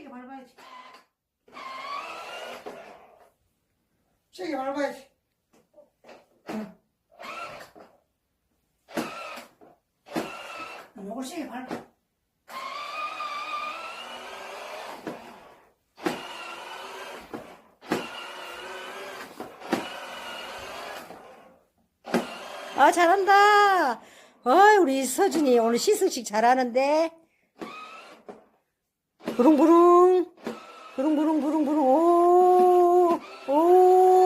세게 밟아야지. 세게 밟아야지. 요걸 세게 밟아. 아, 잘한다. 어이, 우리 서준이 오늘 시승식 잘하는데. 부릉부릉. 부릉부릉, 부릉부릉. 오, 오.